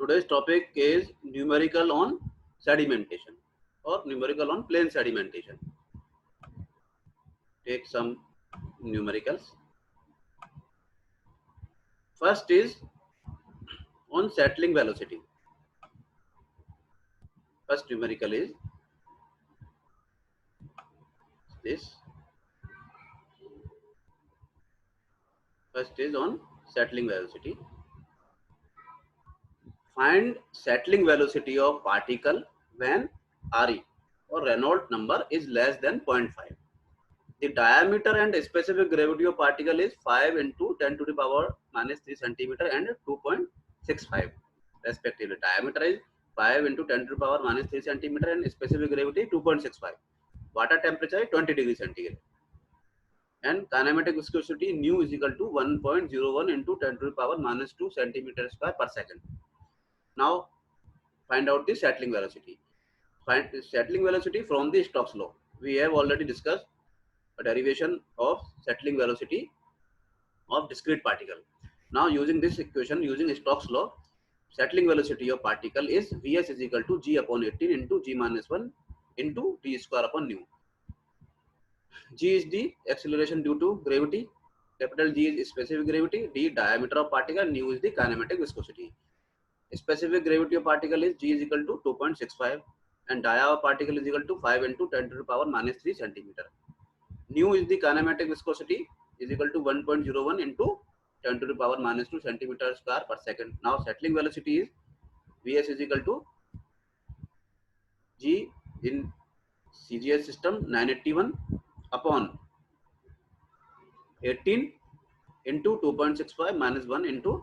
Today's topic is numerical on sedimentation or numerical on plain sedimentation. Take some numericals. First is on settling velocity. First numerical is this. First is on settling velocity. Find settling velocity of particle when Re or Reynolds number is less than 0.5. The diameter and specific gravity of particle is 5 into 10 to the power minus 3 centimeter and 2.65 respectively. Diameter is 5 into 10 to the power minus 3 centimeter and specific gravity 2.65. Water temperature is 20 degrees centigrade. And kinematic viscosity nu is equal to 1.01 into 10 to the power minus 2 centimeter square per second. Now find out the settling velocity. Find the settling velocity from the Stokes law. We have already discussed a derivation of settling velocity of discrete particle. Now using this equation, using Stokes law, settling velocity of particle is Vs is equal to g upon 18 into g minus 1 into d square upon nu. G is the acceleration due to gravity, capital G is specific gravity, d diameter of particle, nu is the kinematic viscosity. Specific gravity of particle is g is equal to 2.65 and dia of particle is equal to 5 into 10 to the power minus 3 centimeter. Nu is the kinematic viscosity is equal to 1.01 into 10 to the power minus 2 centimeter square per second. Now settling velocity is Vs is equal to G in CGS system 981 upon 18 into 2.65 minus 1 into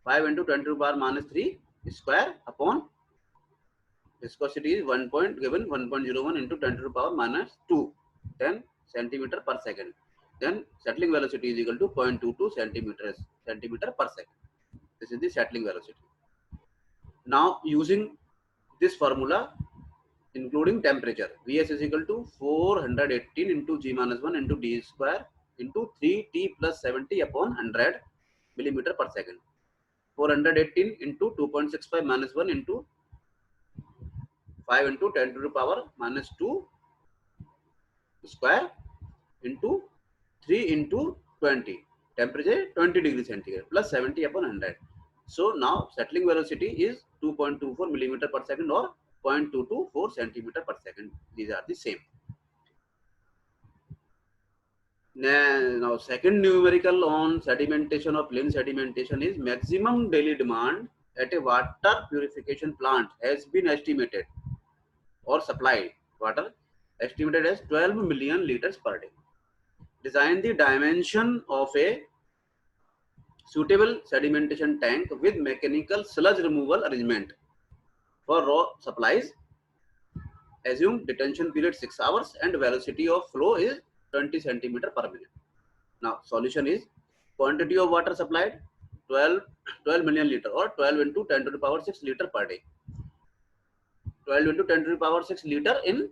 5 into 10 to the power minus 3 square upon viscosity is 1.01 into 10 to the power minus 2 10 centimeter per second. Then settling velocity is equal to 0.22 centimeter per second. This is the settling velocity. Now using this formula, including temperature, Vs is equal to 418 into g minus 1 into d square into 3t plus 70 upon 100 millimeter per second. 418 into 2.65 minus 1 into 5 into 10 to the power minus 2 square into 3 into 20. Temperature 20 degrees centigrade plus 70 upon 100. So now settling velocity is 2.24 millimeter per second or 0.224 centimeter per second. These are the same. Now second numerical on sedimentation or plain sedimentation is maximum daily demand at a water purification plant has been estimated or supplied water estimated as 12 million liters per day. Design the dimension of a suitable sedimentation tank with mechanical sludge removal arrangement for raw supplies. Assume detention period 6 hours and velocity of flow is 20 centimeter per minute. Now solution is quantity of water supplied 12 million liter or 12 into 10 to the power 6 liter per day. 12 into 10 to the power 6 liter in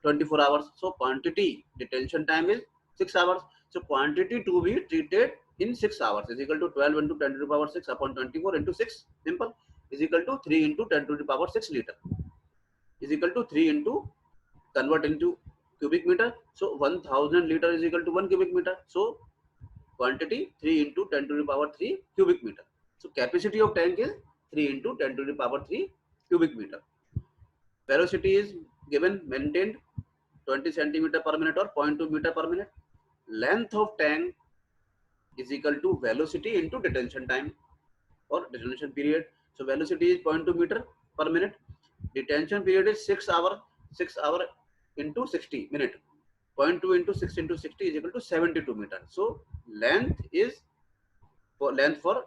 24 hours. So quantity detention time is 6 hours. So quantity to be treated in 6 hours is equal to 12 into 10 to the power 6 upon 24 into 6 simple is equal to 3 into 10 to the power 6 liter is equal to 3 into convert into cubic meter. So 1000 liter is equal to 1 cubic meter. So quantity 3 into 10 to the power 3 cubic meter. So capacity of tank is 3 into 10 to the power 3 cubic meter. Velocity is given maintained 20 centimeter per minute or 0.2 meter per minute. Length of tank is equal to velocity into detention time or detention period. So velocity is 0.2 meter per minute. Detention period is 6 hour into 60 minute. 0.2 into 6 into 60 is equal to 72 meter. So length for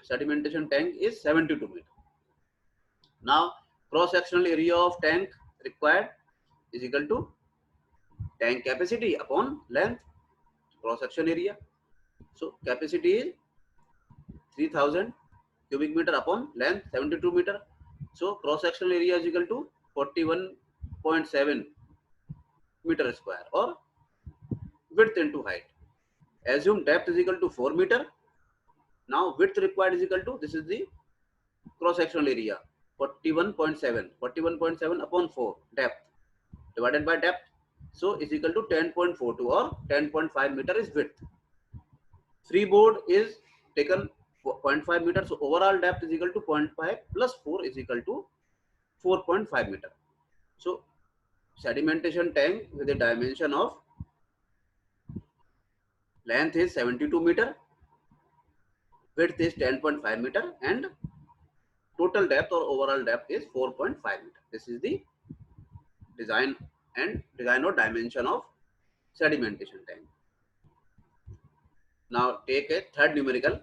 sedimentation tank is 72 meter. Now cross sectional area of tank required is equal to tank capacity upon length cross section area. So capacity is 3000 cubic meter upon length 72 meter. So cross sectional area is equal to 41.7 meter square or width into height. Assume depth is equal to 4 meter. Now width required is equal to, this is the cross sectional area 41.7 upon 4 depth divided by depth, so is equal to 10.42 or 10.5 meter is width. Freeboard is taken 0.5 meter, so overall depth is equal to 0.5 plus 4 is equal to 4.5 meter. So sedimentation tank with a dimension of length is 72 meter, width is 10.5 meter, and total depth or overall depth is 4.5 meter. This is the design or dimension of sedimentation tank. Now take a third numerical.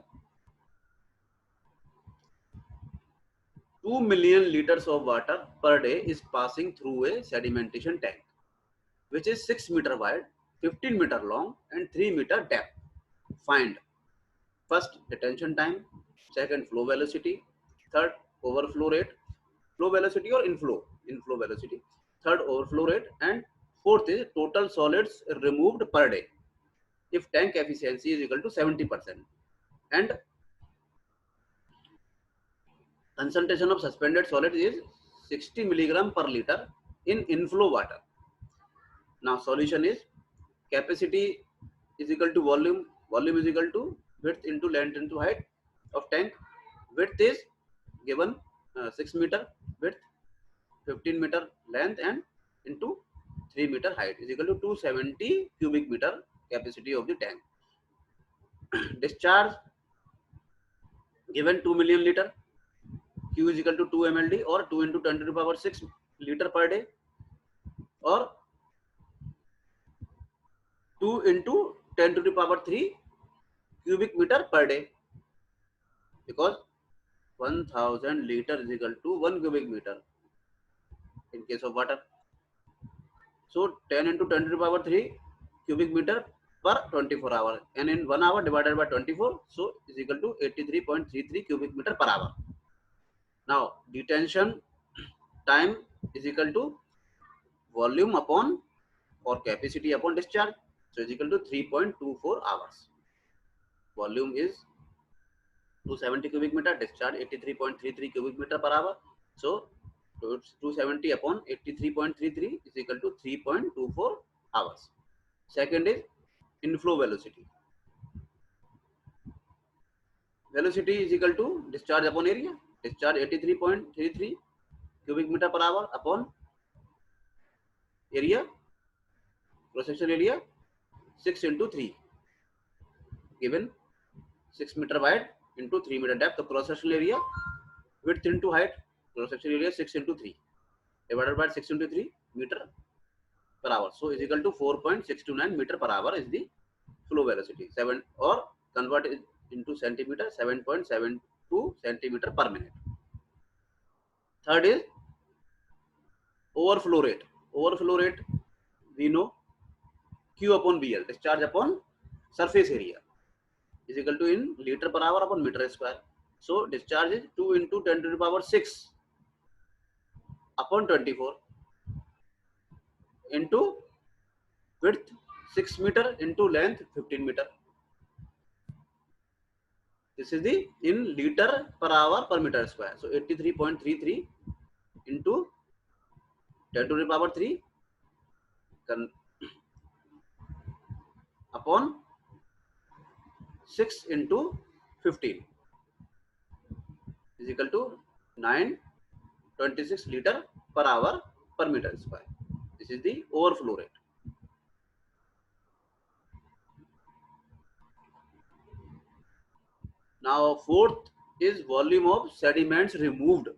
2 million liters of water per day is passing through a sedimentation tank, which is 6 meter wide, 15 meter long, and 3 meter depth. Find first detention time, second flow velocity, third overflow rate, flow velocity or inflow velocity, third overflow rate, and fourth is total solids removed per day if tank efficiency is equal to 70%, and concentration of suspended solid is 60 milligram per liter in inflow water. Now solution is capacity is equal to volume is equal to width into length into height of tank. Width is given 6 meter width, 15 meter length, and into 3 meter height is equal to 270 cubic meter capacity of the tank. Discharge given 2 million liter, Q is equal to 2 mld or 2 into 10 to the power 6 liter per day, or 2 into 10 to the power 3 cubic meter per day, because 1000 liter is equal to 1 cubic meter in case of water. So 10 into 10 to the power 3 cubic meter per 24 hour, and in 1 hour divided by 24, so is equal to 83.33 cubic meter per hour. Now detention time is equal to volume upon or capacity upon discharge, so is equal to 3.24 hours. Volume is 270 cubic meter, discharge 83.33 cubic meter per hour, so 270 upon 83.33 is equal to 3.24 hours. Second is inflow velocity. Velocity is equal to discharge upon area. Discharge 83.33 cubic meter per hour upon area, cross section area 6 into 3, given 6 meter wide into 3 meter depth. The cross sectional area width into height, cross section area 6 into 3 divided by 6 into 3 meter per hour, so is equal to 4.629 meter per hour is the flow velocity. 7 or convert it into centimeter, 7.72 centimeter per minute. Third is overflow rate. Overflow rate we know Q upon BL, discharge upon surface area, is equal to in liter per hour upon meter square. So discharge is 2 into 10 to the power 6 upon 24 into width 6 meter into length 15 meter. This is the in liter per hour per meter square. So 83.33 into 10 to the power 3 upon 6 into 15 is equal to 926 liter per hour per meter square. This is the overflow rate. Now fourth is volume of sediments removed.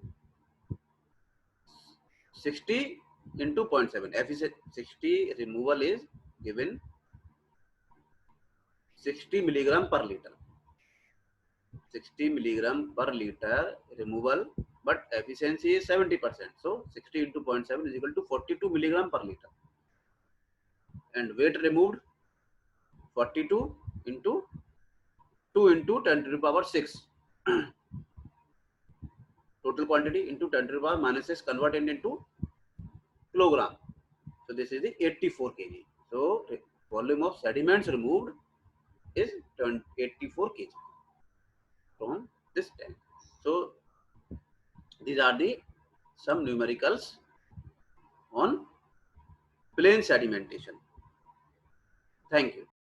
60 into 0.7. Efficient 60 removal is given 60 milligram per liter. 60 milligram per liter removal, but efficiency is 70%. So 60 into 0.7 is equal to 42 milligram per liter. And weight removed 42 into 2 into 10 to the power 6. Total quantity into 10 to the power minus 6 converted into kilogram. So this is the 84 kg. So volume of sediments removed is 84 kg from this tank. So these are the some numericals on plain sedimentation. Thank you.